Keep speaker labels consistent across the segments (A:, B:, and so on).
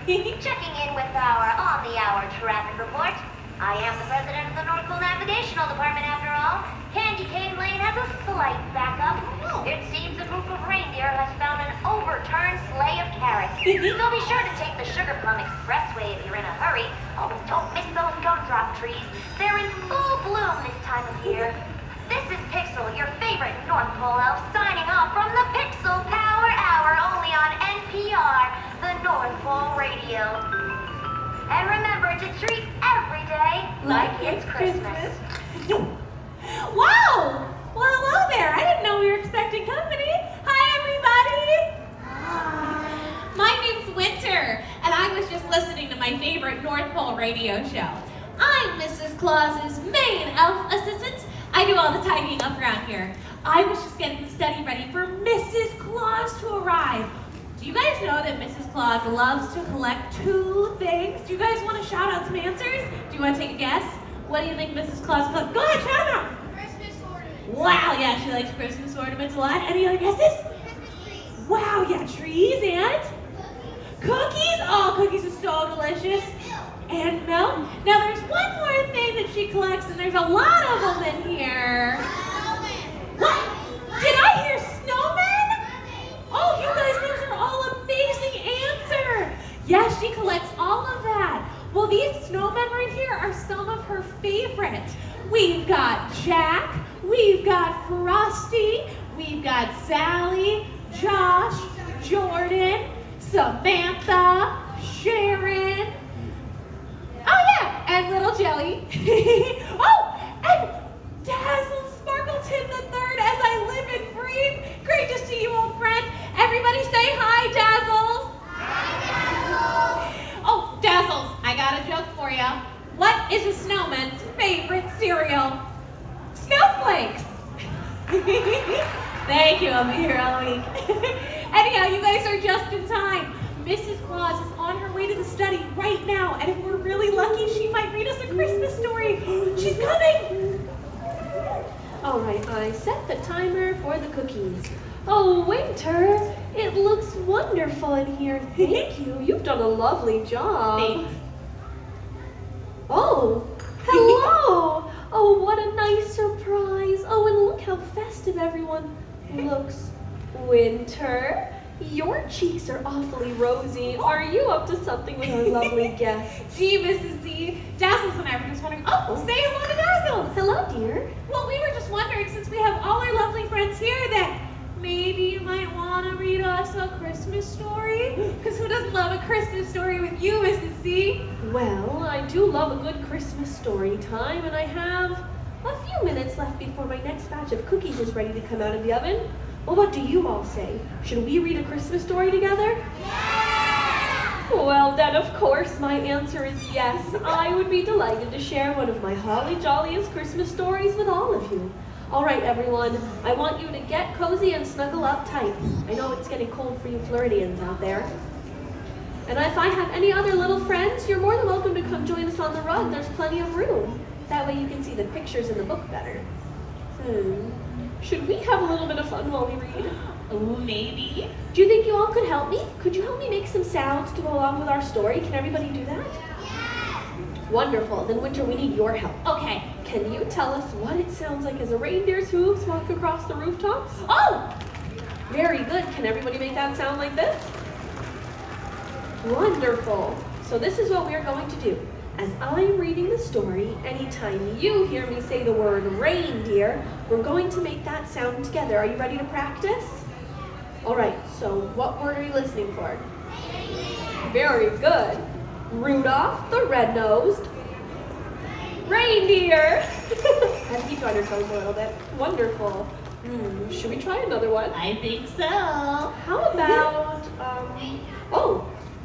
A: Checking in with our on-the-hour traffic report. I am the president of the North Pole Navigational Department after all. Candy Cane Lane has a slight backup. It seems a group of reindeer has found an overturned sleigh of carrots. So be sure to take the Sugar Plum Expressway if you're in a hurry. Oh, and don't miss those gumdrop trees. They're in full bloom this time of year. This is Pixel, your favorite North Pole elf, signing off from the Pixel Power Hour, only on NPR, the North Pole Radio. And remember to treat every day like it's Christmas.
B: Wow! Well, hello there. I didn't know we were expecting company. Hi, everybody.
A: Hi.
B: My name's Winter, and I was just listening to my favorite North Pole radio show. I'm Mrs. Claus's main elf assistant. I do all the tidying up around here. I was just getting the study ready for Mrs. Claus to arrive. Do you guys know that Mrs. Claus loves to collect two things? Do you guys want to shout out some answers? Do you want to take a guess? What do you think Mrs. Claus collects? Go ahead, shout them out.
C: Christmas ornaments.
B: Wow, yeah, she likes Christmas ornaments a lot. Any other guesses?
C: Christmas trees.
B: Wow, yeah, trees and cookies. Oh, cookies are so delicious. And milk. Now there's one more thing that she collects, and there's a lot of them in here. What? Did I hear snowmen? Oh, you guys, those are all amazing answers. Yes, she collects all of that. Well, these snowmen right here are some of her favorites. We've got Jack, we've got Frosty, we've got Sally, Josh, Jordan, Samantha, Sharon. Oh yeah, and little Jelly. Oh, and Dazzle Sparkleton the Third as I live and breathe. Great to see you, old friend. Everybody say hi, Dazzles.
C: Hi, Dazzle.
B: Oh, Dazzles, I got a joke for you. What is a snowman's favorite cereal? Snowflakes. Thank you, I'll be here all week. Anyhow, you guys are just in time. Mrs. Claus is on her way to the study right now, and if we're really lucky, she might read us a Christmas story. She's coming!
D: All right, I set the timer for the cookies. Oh, Winter, it looks wonderful in here. Thank you. You've done a lovely job.
B: Thanks.
D: Oh, hello. Oh, what a nice surprise. Oh, and look how festive everyone looks. Winter, your cheeks are awfully rosy. Are you up to something with our lovely guest?
B: Gee, Mrs. Z, Dazzles and I were just wondering, oh, say hello to Dazzles.
D: Hello, dear.
B: Well, we were just wondering, since we have all our lovely friends here, that maybe you might want to read us a Christmas story? Because who doesn't love a Christmas story with you, Mrs. Z?
D: Well, I do love a good Christmas story time, and I have a few minutes left before my next batch of cookies is ready to come out of the oven. Well, what do you all say? Should we read a Christmas story together?
C: Yeah!
D: Well, then, of course, my answer is yes. I would be delighted to share one of my holly jolliest Christmas stories with all of you. All right, everyone, I want you to get cozy and snuggle up tight. I know it's getting cold for you Floridians out there. And if I have any other little friends, you're more than welcome to come join us on the rug. There's plenty of room. That way you can see the pictures in the book better. Should we have a little bit of fun while we read?
B: Oh, maybe.
D: Do you think you all could help me? Could you help me make some sounds to go along with our story? Can everybody do that?
C: Yes!
D: Wonderful. Then, Winter, we need your help.
B: Okay.
D: Can you tell us what it sounds like as a reindeer's hooves walk across the rooftops?
B: Oh!
D: Very good. Can everybody make that sound like this? Wonderful. So this is what we're going to do. As I'm reading the story, anytime you hear me say the word reindeer, we're going to make that sound together. Are you ready to practice? All right, so what word are you listening for? Very good. Rudolph the red-nosed reindeer. And keep you on your toes a little bit. Wonderful. Should we try another one?
B: I think so.
D: How about,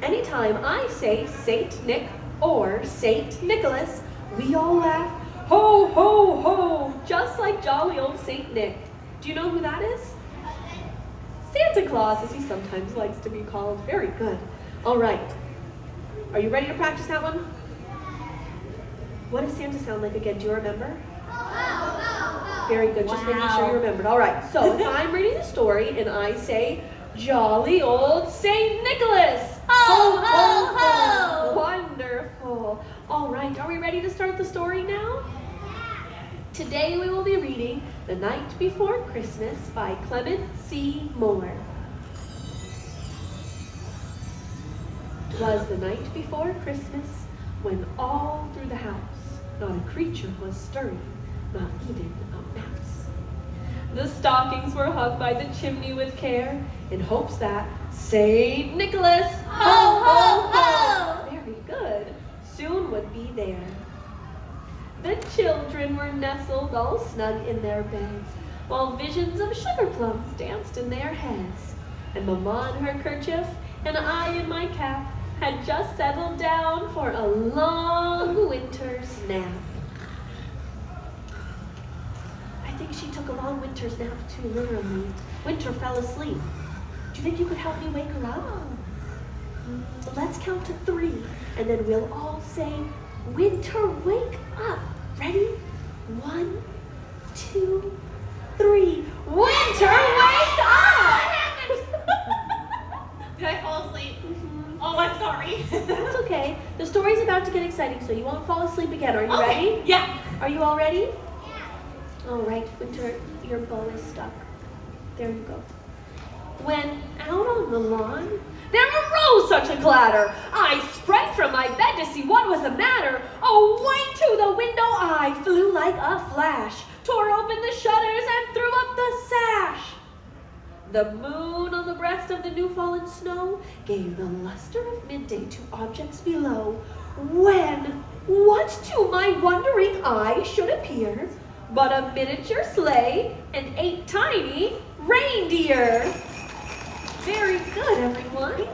D: anytime I say Saint Nick or Saint Nicholas, we all laugh, ho, ho, ho, just like jolly old Saint Nick. Do you know who that is? Santa Claus, as he sometimes likes to be called. Very good. All right. Are you ready to practice that one? What does Santa sound like again? Do you remember? Very good. Just making sure you remembered. All right. So if I'm reading the story and I say, jolly old Saint Nicholas, ho,
B: Ho, ho, ho!
D: Wonderful. All right, are we ready to start the story now? Today we will be reading The Night Before Christmas by Clement C. Moore. 'Twas the night before Christmas, when all through the house not a creature was stirring, not even a mouse. The stockings were hung by the chimney with care, in hopes that Saint Nicholas,
B: Ho, ho, ho!
D: very good, soon would be there. The children were nestled all snug in their beds, while visions of sugar plums danced in their heads. And Mamma in her kerchief, and I in my cap, had just settled down for a long winter's nap. I think she took a long winter's nap too literally. Winter fell asleep. Do you think you could help me wake her up? Let's count to 3, and then we'll all say, Winter, wake up. Ready? 1, 2, 3. Winter, wake up!
B: Did I fall asleep? Oh, I'm sorry.
D: That's okay. The story's about to get exciting, so you won't fall asleep again. Are you
B: Okay.
D: ready?
B: Yeah.
D: Are you all ready? All right, Winter, your bow is stuck. There you go. When out on the lawn, there arose such a clatter. I sprang from my bed to see what was the matter. Away to the window I flew like a flash, tore open the shutters and threw up the sash. The moon on the breast of the new fallen snow gave the luster of midday to objects below, when what to my wondering eye should appear but a miniature sleigh and 8 tiny reindeer. Very good, everyone.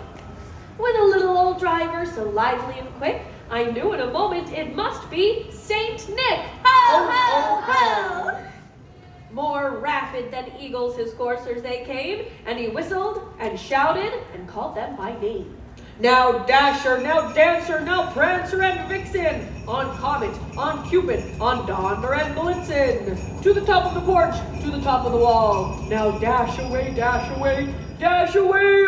D: With a little old driver so lively and quick, I knew in a moment it must be Saint Nick.
B: Ho, ho, ho!
D: More rapid than eagles his coursers they came, and he whistled and shouted and called them by name. Now Dasher, now Dancer, now Prancer and Vixen, on Comet, on Cupid, on Donder and Blitzen, to the top of the porch, to the top of the wall. Now dash away, dash away, dash away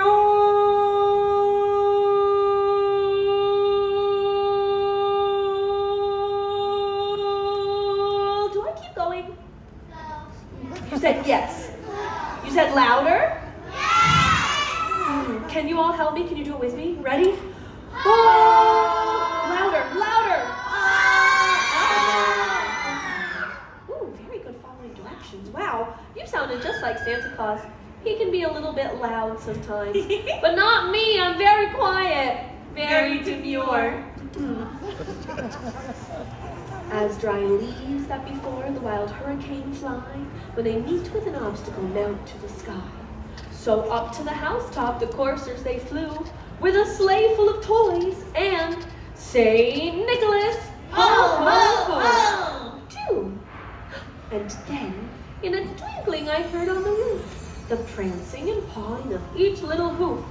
D: all! Do I keep going? You said yes. You said louder? Can you all help me? Can you do it with me? Ready? Oh! Louder, louder! Ooh, very good following directions. Wow, you sounded just like Santa Claus. He can be a little bit loud sometimes. But not me, I'm very quiet. Very demure. As dry leaves that before the wild hurricane fly, when they meet with an obstacle mount to the sky. So up to the housetop the coursers they flew, with a sleigh full of toys, and Saint Nicholas,
B: Ho, ho, ho!
D: too. And then, in a twinkling I heard on the roof the prancing and pawing of each little hoof.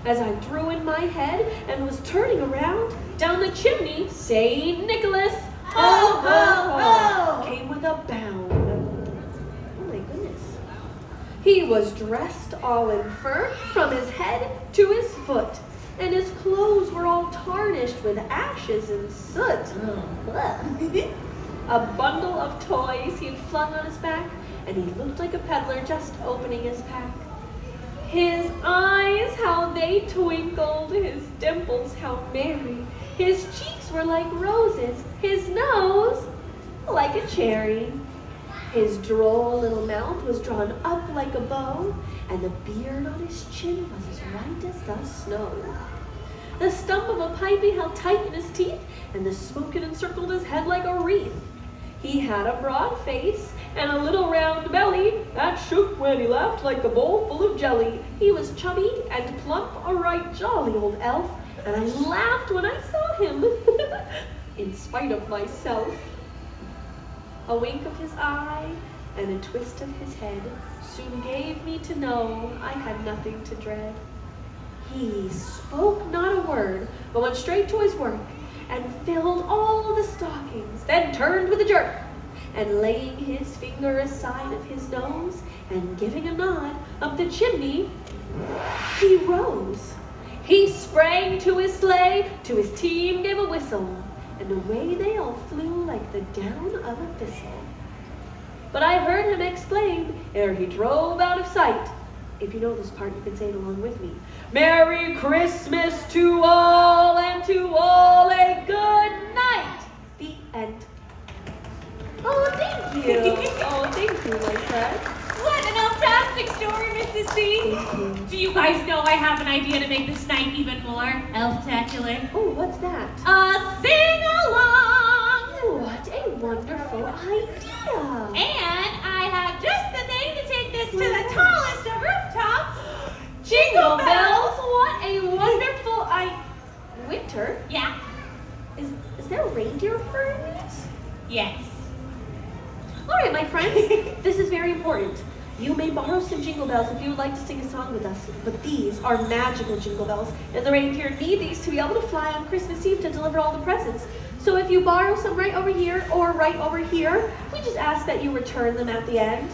D: As I drew in my head and was turning around, down the chimney Saint Nicholas,
B: Ho, ho, ho!
D: came with a bound. Oh my goodness. He was dressed all in fur from his head to his foot, and his clothes were all tarnished with ashes and soot. A bundle of toys he had flung on his back, and he looked like a peddler just opening his pack. His eyes, how they twinkled, his dimples, how merry. His cheeks were like roses, his nose like a cherry. His droll little mouth was drawn up like a bow, and the beard on his chin was as white as the snow. The stump of a pipe he held tight in his teeth, and the smoke had encircled his head like a wreath. He had a broad face and a little round belly that shook when he laughed like a bowl full of jelly. He was chubby and plump, a right jolly old elf, and I laughed when I saw him, in spite of myself. A wink of his eye and a twist of his head soon gave me to know I had nothing to dread. He spoke not a word, but went straight to his work, and filled all the stockings, then turned with a jerk, and laying his finger aside of his nose, and giving a nod up the chimney, he rose. He sprang to his sleigh, to his team gave a whistle, and away they all flew like the down of a thistle. But I heard him exclaim, ere he drove out of sight. If you know this part, you can say it along with me. Merry Christmas to all, and to all a good night. The end. Oh, thank you. Oh, thank you, my friend.
B: What an fantastic story, Mrs. C.
D: Thank you.
B: Do you guys know I have an idea to make this night even more elf-tacular?
D: Oh, what's that?
B: Sing-along!
D: What a wonderful idea.
B: And I have just the thing to take this to the tallest of rooftops. Jingle bells!
D: What a wonderful Winter,
B: Yeah.
D: is there reindeer ferns?
B: Yes.
D: All right, my friends, this is very important. You may borrow some jingle bells if you would like to sing a song with us, but these are magical jingle bells, and the reindeer need these to be able to fly on Christmas Eve to deliver all the presents. So if you borrow some right over here or right over here, we just ask that you return them at the end.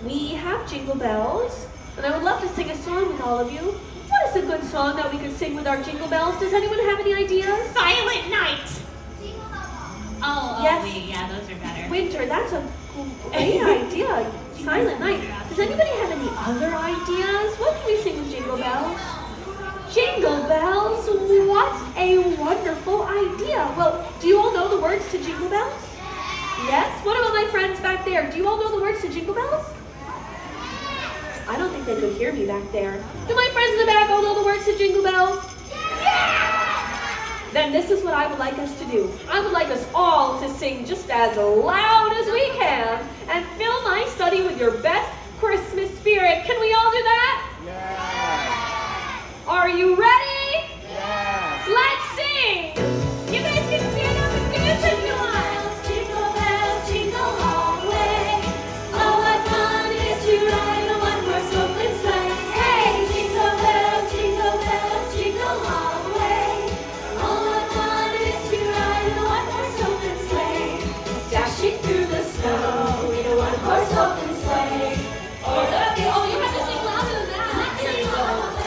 D: We have jingle bells, and I would love to sing a song with all of you. What is a good song that we could sing with our jingle bells? Does anyone have any ideas?
B: Silent Night. Oh,
D: Yes.
B: yeah, those are better.
D: Winter, that's a great idea. Silent Night. Does anybody have any other ideas? What can we sing with jingle bells? Jingle bells? What a wonderful idea. Well, do you all know the words to jingle bells? Yes? What about my friends back there? Do you all know the words to jingle bells? I don't think they could hear me back there. Do my friends in the back all know the words to jingle bells? Then this is what I would like us to do. I would like us all to sing just as loud as we can and fill my study with your best Christmas spirit. Can we all do that?
C: Yeah.
D: Are you ready?
C: Yeah.
D: Let's sing! You guys can stand up and dance if you want.
C: Jingle bells, jingle all the way. Oh, what fun it is to ride in a one-horse open sleigh. Hey, jingle bells, jingle all the way. Oh, what fun it is to ride in a one-horse open sleigh. Dashing through the snow in a one-horse open sleigh.
D: Oh, you have to sing louder than that.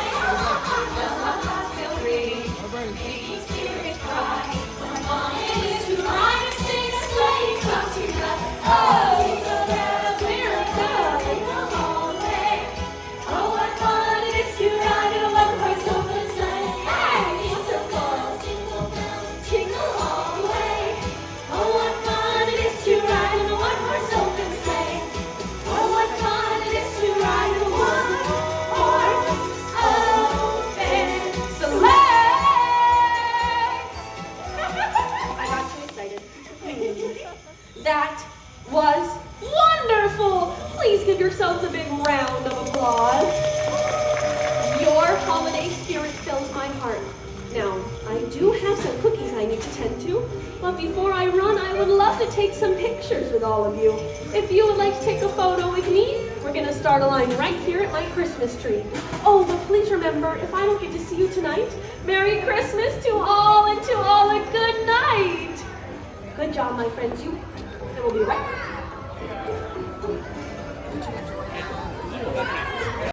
D: That was wonderful! Please give yourselves a big round of applause. Your holiday spirit fills my heart. Now, I do have some cookies I need to tend to, but before I run, I would love to take some pictures with all of you. If you would like to take a photo with me, we're going to start a line right here at my Christmas tree. Oh, but please remember, if I don't get to see you tonight, Merry Christmas to all, and to all a good night. Good job, my friends. And we'll be right back.